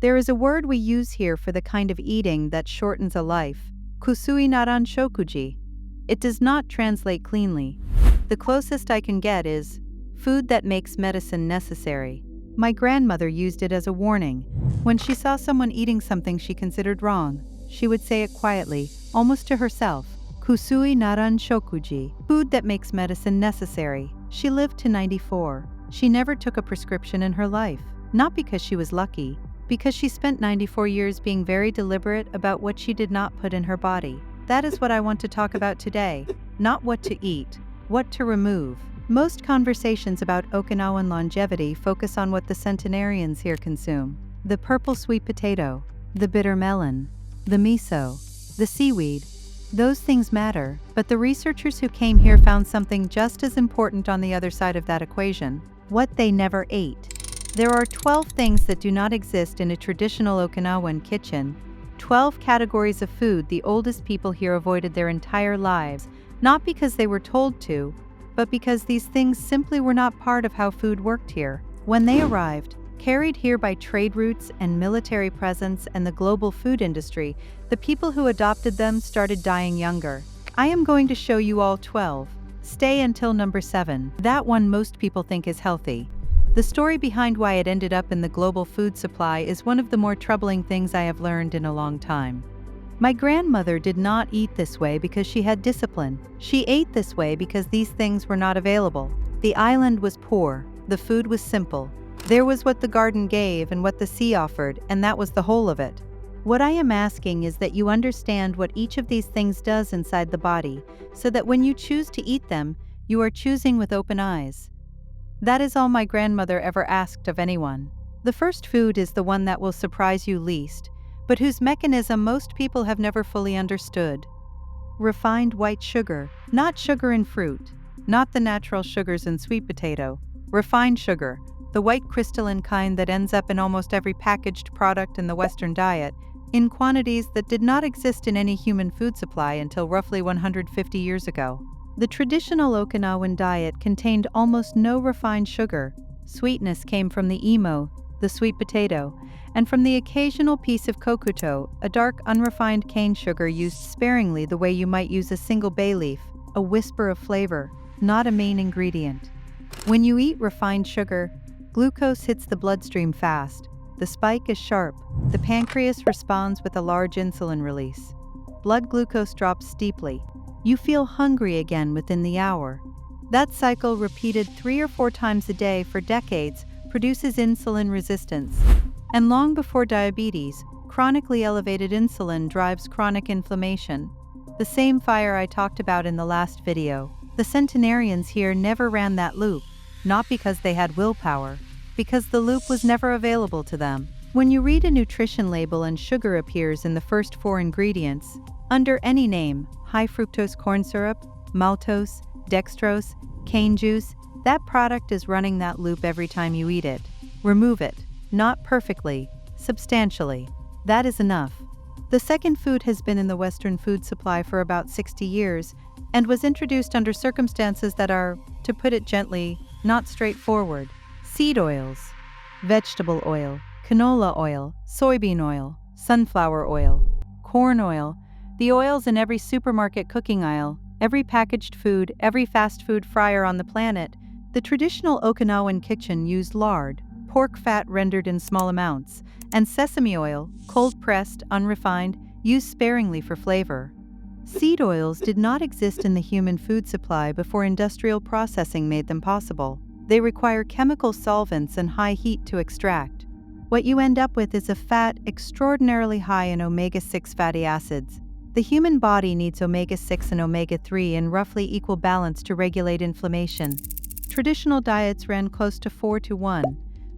There is a word we use here for the kind of eating that shortens a life. Kusui naran shokuji. It does not translate cleanly. The closest I can get is food that makes medicine necessary. My grandmother used it as a warning. When she saw someone eating something she considered wrong, she would say it quietly, almost to herself. Kusui naran shokuji. Food that makes medicine necessary. She lived to 94. She never took a prescription in her life. Not because she was lucky, because she spent 94 years being very deliberate about what she did not put in her body. That is what I want to talk about today. Not what to eat, what to remove. Most conversations about Okinawan longevity focus on what the centenarians here consume. The purple sweet potato, the bitter melon, the miso, the seaweed. Those things matter, but the researchers who came here found something just as important on the other side of that equation: what they never ate. There are 12 things that do not exist in a traditional Okinawan kitchen, 12 categories of food the oldest people here avoided their entire lives, not because they were told to, but because these things simply were not part of how food worked here. When they arrived, carried here by trade routes and military presence and the global food industry, the people who adopted them started dying younger. I am going to show you all 12. Stay until number 7. That one most people think is healthy. The story behind why it ended up in the global food supply is one of the more troubling things I have learned in a long time. My grandmother did not eat this way because she had discipline. She ate this way because these things were not available. The island was poor. The food was simple. There was what the garden gave and what the sea offered, and that was the whole of it. What I am asking is that you understand what each of these things does inside the body, so that when you choose to eat them, you are choosing with open eyes. That is all my grandmother ever asked of anyone. The first food is the one that will surprise you least, but whose mechanism most people have never fully understood. Refined white sugar, not sugar in fruit, not the natural sugars in sweet potato. Refined sugar, the white crystalline kind that ends up in almost every packaged product in the Western diet, in quantities that did not exist in any human food supply until roughly 150 years ago. The traditional Okinawan diet contained almost no refined sugar. Sweetness came from the imo, the sweet potato, and from the occasional piece of kokuto, a dark, unrefined cane sugar used sparingly the way you might use a single bay leaf, a whisper of flavor, not a main ingredient. When you eat refined sugar, glucose hits the bloodstream fast. The spike is sharp. The pancreas responds with a large insulin release. Blood glucose drops steeply. You feel hungry again within the hour. That cycle, repeated 3 or 4 times a day for decades, produces insulin resistance. And long before diabetes, chronically elevated insulin drives chronic inflammation. The same fire I talked about in the last video. The centenarians here never ran that loop, not because they had willpower, because the loop was never available to them. When you read a nutrition label and sugar appears in the first 4 ingredients, under any name, high fructose corn syrup, maltose, dextrose, cane juice, that product is running that loop every time you eat it. Remove it. Not perfectly, substantially. That is enough. The second food has been in the Western food supply for about 60 years and was introduced under circumstances that are, to put it gently, not straightforward. Seed oils, vegetable oil, canola oil, soybean oil, sunflower oil, corn oil, the oils in every supermarket cooking aisle, every packaged food, every fast food fryer on the planet. The traditional Okinawan kitchen used lard, pork fat rendered in small amounts, and sesame oil, cold-pressed, unrefined, used sparingly for flavor. Seed oils did not exist in the human food supply before industrial processing made them possible. They require chemical solvents and high heat to extract. What you end up with is a fat extraordinarily high in omega-6 fatty acids. The human body needs omega-6 and omega-3 in roughly equal balance to regulate inflammation. Traditional diets ran close to 4-1.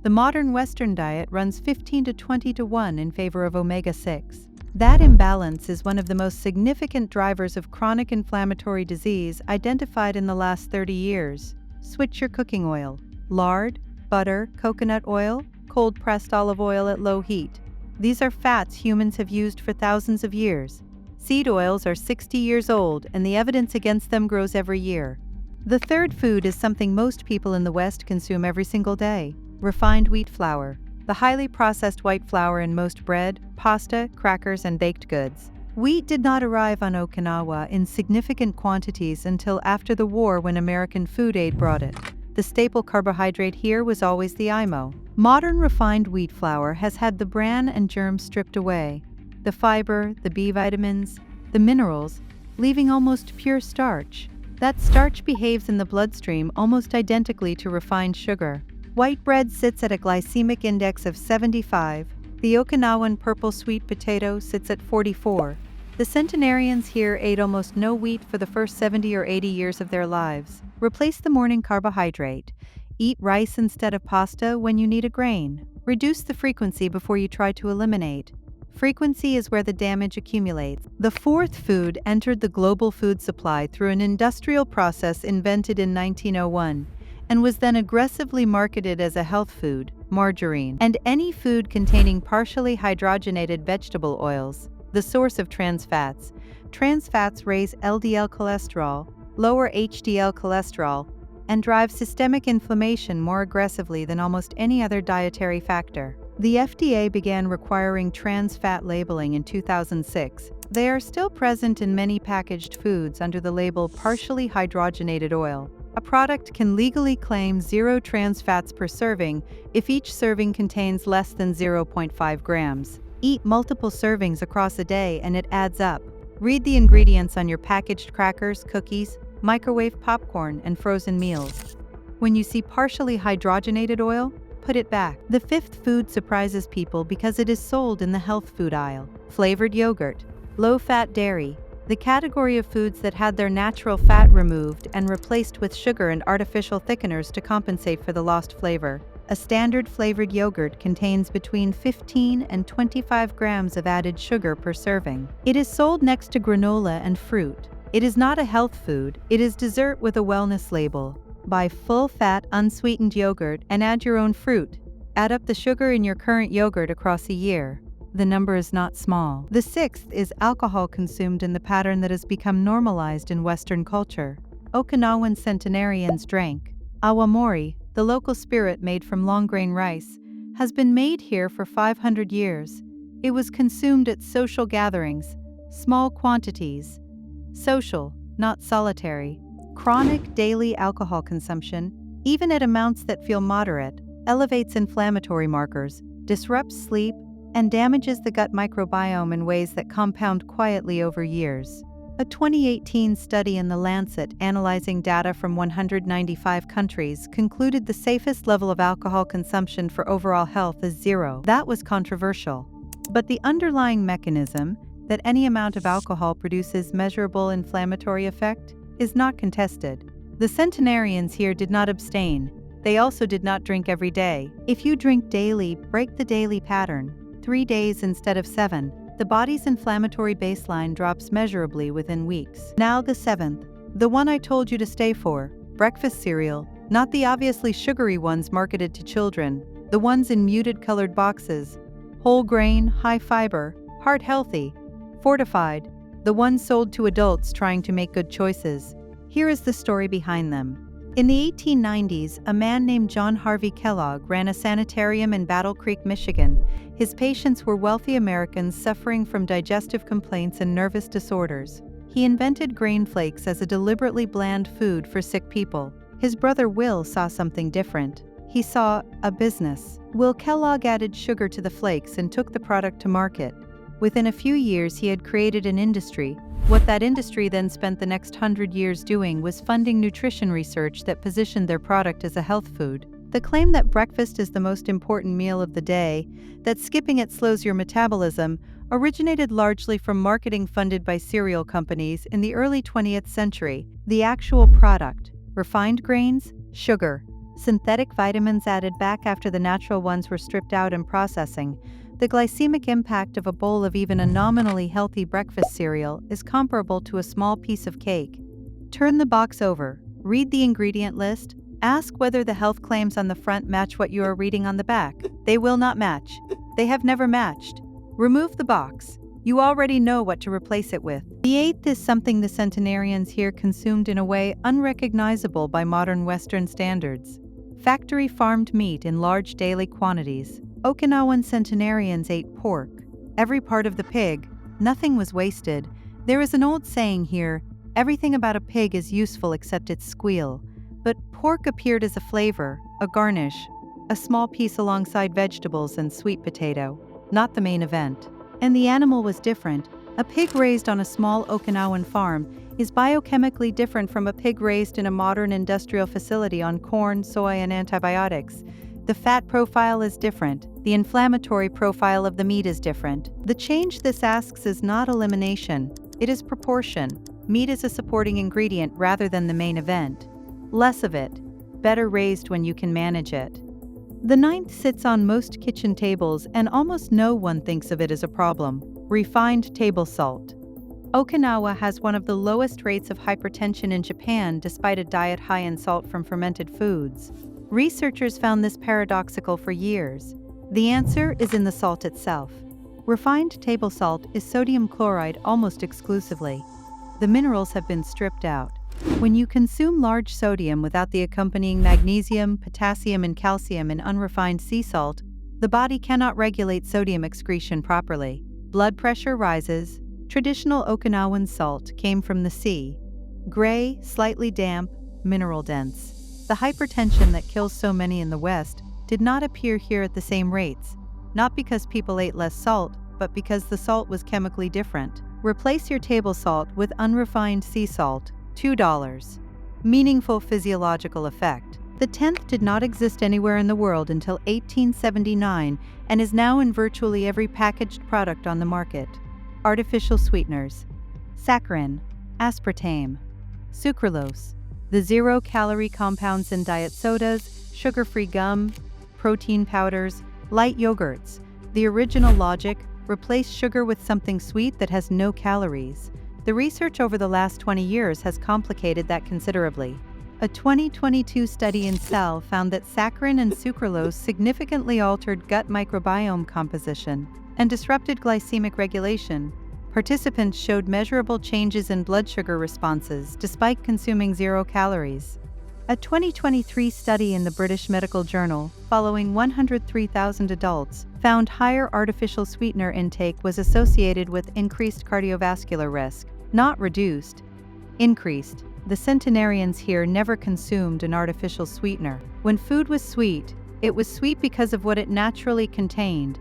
The modern Western diet runs 15-20-1 in favor of omega-6. That imbalance is one of the most significant drivers of chronic inflammatory disease identified in the last 30 years. Switch your cooking oil. Lard, butter, coconut oil, cold-pressed olive oil at low heat. These are fats humans have used for thousands of years. Seed oils are 60 years old, and the evidence against them grows every year. The third food is something most people in the West consume every single day: refined wheat flour. the highly processed white flour in most bread, pasta, crackers, and baked goods. Wheat did not arrive on Okinawa in significant quantities until after the war when American food aid brought it. The staple carbohydrate here was always the IMO. Modern refined wheat flour has had the bran and germs stripped away, the fiber, the B vitamins, the minerals, leaving almost pure starch. That starch behaves in the bloodstream almost identically to refined sugar. White bread sits at a glycemic index of 75. The Okinawan purple sweet potato sits at 44. The centenarians here ate almost no wheat for the first 70 or 80 years of their lives. Replace the morning carbohydrate. Eat rice instead of pasta when you need a grain. Reduce the frequency before you try to eliminate. Frequency is where the damage accumulates. The fourth food entered the global food supply through an industrial process invented in 1901 and was then aggressively marketed as a health food, margarine, and any food containing partially hydrogenated vegetable oils, the source of trans fats. Trans fats raise LDL cholesterol, lower HDL cholesterol, and drive systemic inflammation more aggressively than almost any other dietary factor. The FDA began requiring trans fat labeling in 2006. They are still present in many packaged foods under the label partially hydrogenated oil. A product can legally claim 0 trans fats per serving if each serving contains less than 0.5 grams. Eat multiple servings across a day and it adds up. Read the ingredients on your packaged crackers, cookies, microwave popcorn, and frozen meals. When you see partially hydrogenated oil, put it back. The fifth food surprises people because it is sold in the health food aisle. Flavored yogurt, low-fat dairy, the category of foods that had their natural fat removed and replaced with sugar and artificial thickeners to compensate for the lost flavor. A standard flavored yogurt contains between 15 and 25 grams of added sugar per serving. It is sold next to granola and fruit. It is not a health food, it is dessert with a wellness label. Buy full-fat, unsweetened yogurt and add your own fruit. Add up the sugar in your current yogurt across a year. The number is not small. The sixth is alcohol consumed in the pattern that has become normalized in Western culture. Okinawan centenarians drank. Awamori, the local spirit made from long-grain rice, has been made here for 500 years. It was consumed at social gatherings, small quantities. Social, not solitary. Chronic daily alcohol consumption, even at amounts that feel moderate, elevates inflammatory markers, disrupts sleep, and damages the gut microbiome in ways that compound quietly over years. A 2018 study in The Lancet analyzing data from 195 countries concluded the safest level of alcohol consumption for overall health is 0. That was controversial. But the underlying mechanism, that any amount of alcohol produces measurable inflammatory effect, is not contested. The centenarians here did not abstain. They also did not drink every day. If you drink daily, break the daily pattern. 3 days instead of 7. The body's inflammatory baseline drops measurably within weeks. Now the seventh, the one I told you to stay for, breakfast cereal, not the obviously sugary ones marketed to children, the ones in muted colored boxes, whole grain, high fiber, heart healthy, fortified, the ones sold to adults trying to make good choices. Here is the story behind them. In the 1890s, a man named John Harvey Kellogg ran a sanitarium in Battle Creek, Michigan. His patients were wealthy Americans suffering from digestive complaints and nervous disorders. He invented grain flakes as a deliberately bland food for sick people. His brother Will saw something different. He saw a business. Will Kellogg added sugar to the flakes and took the product to market. Within a few years, he had created an industry. What that industry then spent the next 100 years doing was funding nutrition research that positioned their product as a health food. The claim that breakfast is the most important meal of the day, that skipping it slows your metabolism, originated largely from marketing funded by cereal companies in the early 20th century. The actual product, refined grains, sugar, synthetic vitamins added back after the natural ones were stripped out in processing. The glycemic impact of a bowl of even a nominally healthy breakfast cereal is comparable to a small piece of cake. Turn the box over, read the ingredient list, ask whether the health claims on the front match what you are reading on the back. They will not match. They have never matched. Remove the box. You already know what to replace it with. The eighth is something the centenarians here consumed in a way unrecognizable by modern Western standards. Factory farmed meat in large daily quantities. Okinawan centenarians ate pork, every part of the pig, nothing was wasted. There is an old saying here, everything about a pig is useful except its squeal. But pork appeared as a flavor, a garnish, a small piece alongside vegetables and sweet potato, not the main event. And the animal was different. A pig raised on a small Okinawan farm is biochemically different from a pig raised in a modern industrial facility on corn, soy, and antibiotics. The fat profile is different. The inflammatory profile of the meat is different. The change this asks is not elimination, it is proportion. Meat is a supporting ingredient rather than the main event. Less of it, better raised when you can manage it. The ninth sits on most kitchen tables and almost no one thinks of it as a problem. Refined table salt. Okinawa has one of the lowest rates of hypertension in Japan despite a diet high in salt from fermented foods. Researchers found this paradoxical for years. The answer is in the salt itself. Refined table salt is sodium chloride almost exclusively. The minerals have been stripped out. When you consume large sodium without the accompanying magnesium, potassium, and calcium in unrefined sea salt, the body cannot regulate sodium excretion properly. Blood pressure rises. Traditional Okinawan salt came from the sea. Gray, slightly damp, mineral-dense. The hypertension that kills so many in the West did not appear here at the same rates, not because people ate less salt, but because the salt was chemically different. Replace your table salt with unrefined sea salt, $2. Meaningful physiological effect. The 10th did not exist anywhere in the world until 1879 and is now in virtually every packaged product on the market. Artificial sweeteners. Saccharin, aspartame, sucralose, the zero-calorie compounds in diet sodas, sugar-free gum, protein powders, light yogurts. The original logic, replace sugar with something sweet that has no calories. The research over the last 20 years has complicated that considerably. A 2022 study in Cell found that saccharin and sucralose significantly altered gut microbiome composition and disrupted glycemic regulation. Participants showed measurable changes in blood sugar responses despite consuming 0 calories. A 2023 study in the British Medical Journal, following 103,000 adults, found higher artificial sweetener intake was associated with increased cardiovascular risk, not reduced, increased. The centenarians here never consumed an artificial sweetener. When food was sweet, it was sweet because of what it naturally contained.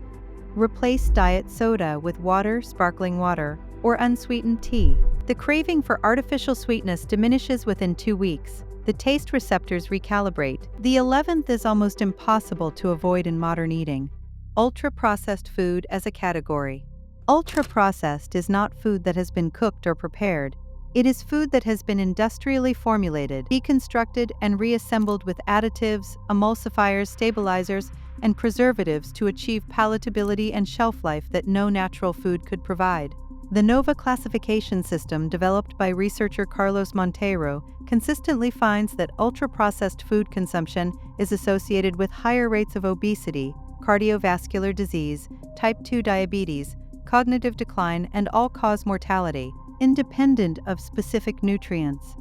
Replace diet soda with water, sparkling water, or unsweetened tea. The craving for artificial sweetness diminishes within 2 weeks. The taste receptors recalibrate. The 11th is almost impossible to avoid in modern eating. Ultra-processed food as a category. Ultra-processed is not food that has been cooked or prepared. It is food that has been industrially formulated, deconstructed, and reassembled with additives, emulsifiers, stabilizers, and preservatives to achieve palatability and shelf life that no natural food could provide. The NOVA classification system, developed by researcher Carlos Monteiro, consistently finds that ultra-processed food consumption is associated with higher rates of obesity, cardiovascular disease, type 2 diabetes, cognitive decline, and all-cause mortality, independent of specific nutrients.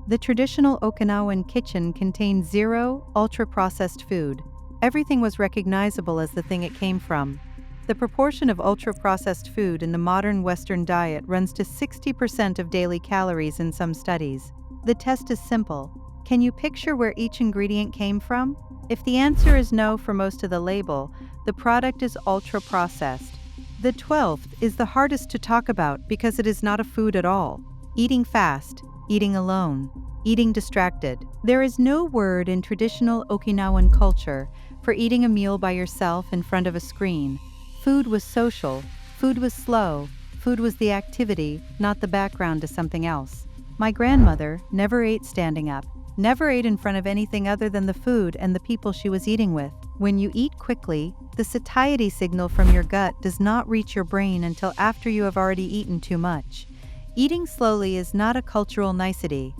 The traditional Okinawan kitchen contained 0 ultra-processed food. Everything was recognizable as the thing it came from. The proportion of ultra-processed food in the modern Western diet runs to 60% of daily calories in some studies. The test is simple. Can you picture where each ingredient came from? If the answer is no for most of the label, the product is ultra-processed. The 12th is the hardest to talk about because it is not a food at all. Eating fast, eating alone, eating distracted. There is no word in traditional Okinawan culture for eating a meal by yourself in front of a screen. Food was social, food was slow, food was the activity, not the background to something else. My grandmother never ate standing up, never ate in front of anything other than the food and the people she was eating with. When you eat quickly, the satiety signal from your gut does not reach your brain until after you have already eaten too much. Eating slowly is not a cultural nicety.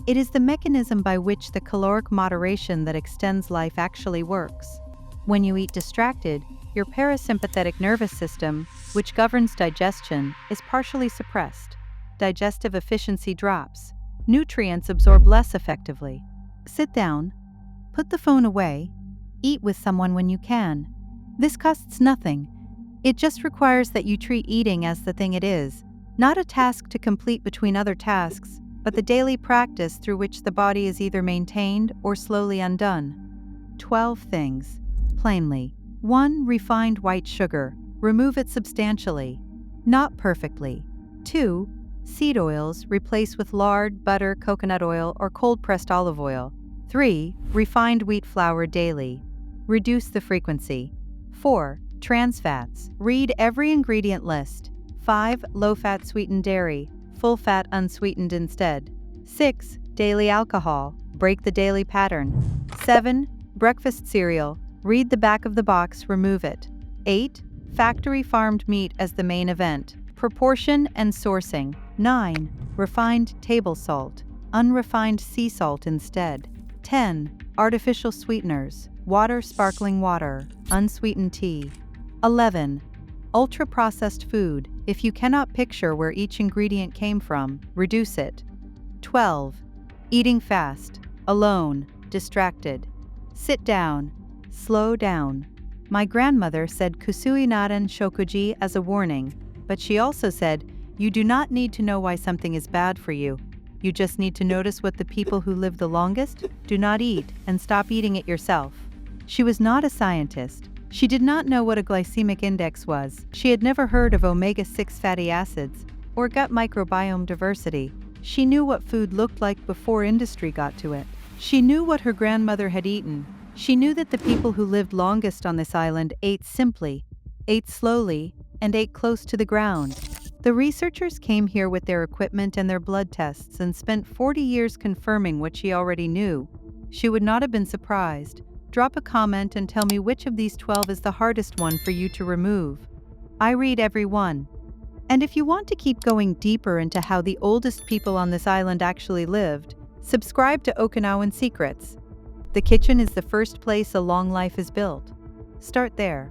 It is the mechanism by which the caloric moderation that extends life actually works. When you eat distracted, your parasympathetic nervous system, which governs digestion, is partially suppressed. Digestive efficiency drops. Nutrients absorb less effectively. Sit down. Put the phone away. Eat with someone when you can. This costs nothing. It just requires that you treat eating as the thing it is, not a task to complete between other tasks, but the daily practice through which the body is either maintained or slowly undone. 12 things. Plainly. 1. Refined white sugar. Remove it substantially. Not perfectly. 2. Seed oils. Replace with lard, butter, coconut oil, or cold-pressed olive oil. 3. Refined wheat flour daily. Reduce the frequency. 4. Trans fats. Read every ingredient list. 5. Low-fat sweetened dairy. Full-fat unsweetened instead. 6. Daily alcohol. Break the daily pattern. 7. Breakfast cereal. Read the back of the box, remove it. 8. Factory farmed meat as the main event. Proportion and sourcing. 9. Refined table salt. Unrefined sea salt instead. 10. Artificial sweeteners. Water, sparkling water. Unsweetened tea. 11. Ultra-processed food. If you cannot picture where each ingredient came from, reduce it. 12. Eating fast. Alone. Distracted. Sit down. Slow down. My grandmother said kusui naran shokuji as a warning, but she also said, you do not need to know why something is bad for you. You just need to notice what the people who live the longest do not eat and stop eating it yourself. She was not a scientist. She did not know what a glycemic index was. She had never heard of omega-6 fatty acids or gut microbiome diversity. She knew what food looked like before industry got to it. She knew what her grandmother had eaten. She knew that the people who lived longest on this island ate simply, ate slowly, and ate close to the ground. The researchers came here with their equipment and their blood tests and spent 40 years confirming what she already knew. She would not have been surprised. Drop a comment and tell me which of these 12 is the hardest one for you to remove. I read every one. And if you want to keep going deeper into how the oldest people on this island actually lived, subscribe to Okinawan Secrets. The kitchen is the first place a long life is built. Start there.